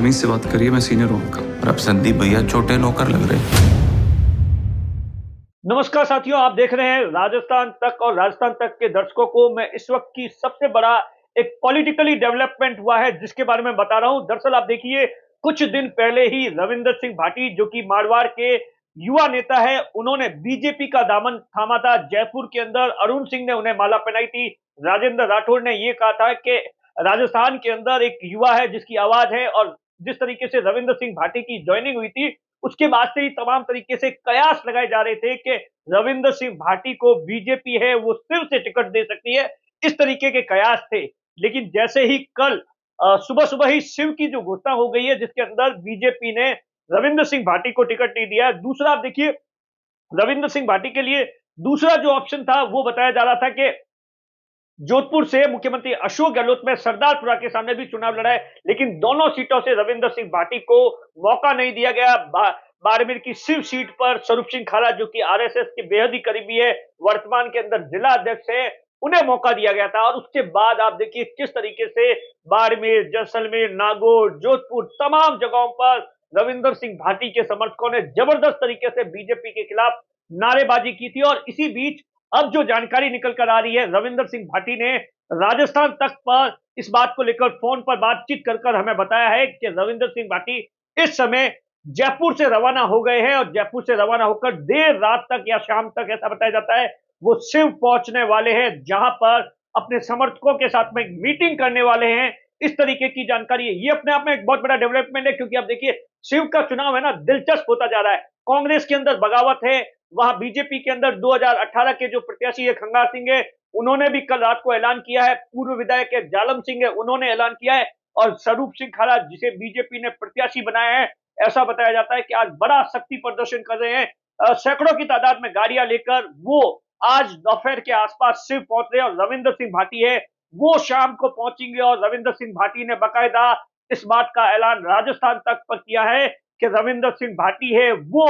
तमीज से बात करिए, मैं सीनियर हूँ आपका। और अब संदीप भैया छोटे नौकर लग रहे। नमस्कार साथियों, आप देख रहे हैं राजस्थान तक और राजस्थान तक के दर्शकों को मैं इस वक्त की सबसे बड़ा एक पॉलिटिकली डेवलपमेंट हुआ है जिसके बारे में बता रहा हूं। दरअसल आप देखिए, कुछ दिन पहले ही रविंदर सिंह भाटी जो कि मारवाड़ के युवा नेता है, उन्होंने बीजेपी का दामन थामा था। जयपुर के अंदर अरुण सिंह ने उन्हें माला पहनाई थी। राजेंद्र राठौड़ ने यह कहा था कि राजस्थान के अंदर एक युवा है जिसकी आवाज है, और जिस तरीके से रविंदर सिंह भाटी की ज्वाइनिंग हुई थी उसके बाद से ही तमाम तरीके से कयास लगाए जा रहे थे कि रविंदर सिंह भाटी को बीजेपी है वो सिर से टिकट दे सकती है। इस तरीके के कयास थे। लेकिन जैसे ही कल सुबह सुबह ही शिव की जो घोषणा हो गई है जिसके अंदर बीजेपी ने रविंदर सिंह भाटी को टिकट नहीं दिया है। दूसरा आप देखिए, रविंदर सिंह भाटी के लिए दूसरा जो ऑप्शन था वो बताया जा रहा था कि जोधपुर से मुख्यमंत्री अशोक गहलोत में सरदारपुरा के सामने भी चुनाव लड़ा है, लेकिन दोनों सीटों से रविंदर सिंह भाटी को मौका नहीं दिया गया। बाड़मेर की शिव सीट पर स्वरूप सिंह खाला जो कि आरएसएस के बेहद ही करीबी है, वर्तमान के अंदर जिला अध्यक्ष है, उन्हें मौका दिया गया था। और उसके बाद आप देखिए किस तरीके से बाड़मेर, जैसलमेर, नागौर, जोधपुर तमाम जगहों पर रविंदर सिंह भाटी के समर्थकों ने जबरदस्त तरीके से बीजेपी के खिलाफ नारेबाजी की थी। और इसी बीच अब जो जानकारी निकल कर आ रही है, रविंदर सिंह भाटी ने राजस्थान तक पर इस बात को लेकर फोन पर बातचीत कर हमें बताया है कि रविंदर सिंह भाटी इस समय जयपुर से रवाना हो गए हैं और जयपुर से रवाना होकर देर रात तक या शाम तक, ऐसा बताया जाता है, वो शिव पहुंचने वाले हैं, जहां पर अपने समर्थकों के साथ में मीटिंग करने वाले हैं। इस तरीके की जानकारी है। ये अपने आप में एक बहुत बड़ा डेवलपमेंट है, क्योंकि अब देखिए शिव का चुनाव है ना, दिलचस्प होता जा रहा है। कांग्रेस के अंदर बगावत है, वहां बीजेपी के अंदर 2018 के जो प्रत्याशी है खंगार सिंह है, उन्होंने भी कल रात को ऐलान किया है। पूर्व विधायक है जालम सिंह है, उन्होंने ऐलान किया है। और स्वरूप सिंह खाला जिसे बीजेपी ने प्रत्याशी बनाया है, ऐसा बताया जाता है कि आज बड़ा शक्ति प्रदर्शन कर रहे हैं। सैकड़ों की तादाद में गाड़ियां लेकर वो आज दोपहर के आसपास शिव पहुंच रहे हैं। और रविंदर सिंह भाटी है वो शाम को पहुंचेंगे। और रविंदर सिंह भाटी ने बाकायदा इस बात का ऐलान राजस्थान तक पर किया है कि रविंदर सिंह भाटी है वो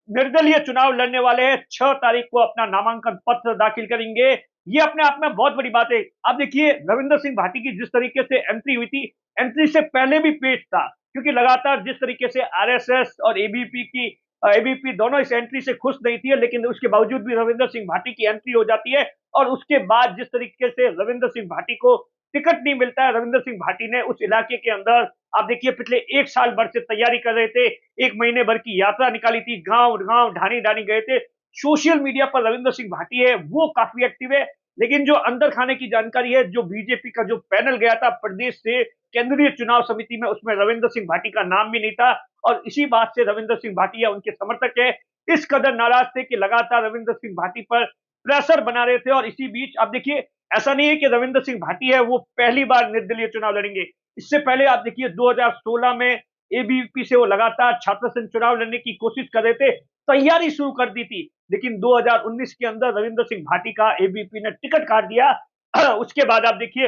निर्दलीय चुनाव लड़ने वाले हैं। 6 तारीख को अपना नामांकन पत्र दाखिल करेंगे। ये अपने आप में बहुत बड़ी बात है। आप देखिए रविंदर सिंह भाटी की जिस तरीके से एंट्री हुई थी, एंट्री से पहले भी पेश था, क्योंकि लगातार जिस तरीके से आरएसएस और एबीपी दोनों इस एंट्री से खुश नहीं थी, लेकिन उसके बावजूद भी रविंदर सिंह भाटी की एंट्री हो जाती है। और उसके बाद जिस तरीके से रविंदर सिंह भाटी को टिकट नहीं मिलता है, रविंदर सिंह भाटी ने उस इलाके के अंदर आप देखिए पिछले 1 साल भर से तैयारी कर रहे थे। 1 महीने भर की यात्रा निकाली थी, गांव-गांव, ढानी-ढानी गए थे। सोशल मीडिया पर रविंदर सिंह भाटी है वो काफी एक्टिव है। लेकिन जो अंदर खाने की जानकारी है, जो बीजेपी का जो पैनल गया था प्रदेश से केंद्रीय चुनाव समिति में, उसमें रविंदर सिंह भाटी का नाम भी नहीं था। और इसी बात से रविंदर सिंह भाटी या उनके समर्थक है इस कदर नाराज थे कि लगातार रविंदर सिंह भाटी पर प्रेशर बना रहे थे। और इसी बीच आप देखिए, ऐसा नहीं है कि रविंदर सिंह भाटी है वो पहली बार निर्दलीय चुनाव लड़ेंगे। इससे पहले आप देखिए 2016 में एबीवीपी से वो लगातार छात्र संघ चुनाव लड़ने की कोशिश कर रहे थे, तैयारी शुरू कर दी थी। लेकिन 2019 के अंदर रविंदर सिंह भाटी का एबीवीपी ने टिकट काट दिया। उसके बाद आप देखिए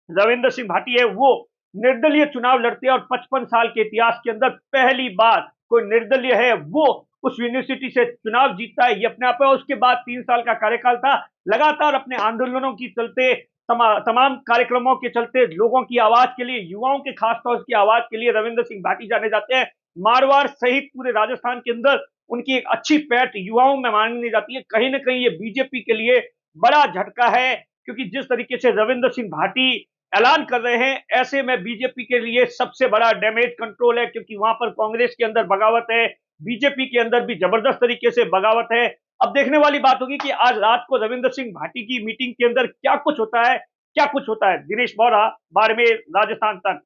रविंदर सिंह भाटी है वो निर्दलीय चुनाव लड़ते हैं और 55 साल के इतिहास के अंदर पहली बार कोई निर्दलीय है वो उस यूनिवर्सिटी से चुनाव जीतता है। ये अपने आप में, उसके बाद 3 साल का कार्यकाल था। लगातार अपने आंदोलनों की चलते, तमाम कार्यक्रमों के चलते, लोगों की आवाज के लिए, युवाओं के खासतौर की आवाज के लिए रविंदर सिंह भाटी जाने जाते हैं। मारवाड़ सहित पूरे राजस्थान के अंदर उनकी एक अच्छी पैठ युवाओं में मानी जाती है। कहीं ना कहीं ये बीजेपी के लिए बड़ा झटका है, क्योंकि जिस तरीके से रविंदर सिंह भाटी ऐलान कर रहे हैं, ऐसे में बीजेपी के लिए सबसे बड़ा डैमेज कंट्रोल है, क्योंकि वहां पर कांग्रेस के अंदर बगावत है, बीजेपी के अंदर भी जबरदस्त तरीके से बगावत है। अब देखने वाली बात होगी कि आज रात को रविंदर सिंह भाटी की मीटिंग के अंदर क्या कुछ होता है। दिनेश बोरा, बाड़मेर, राजस्थान तक।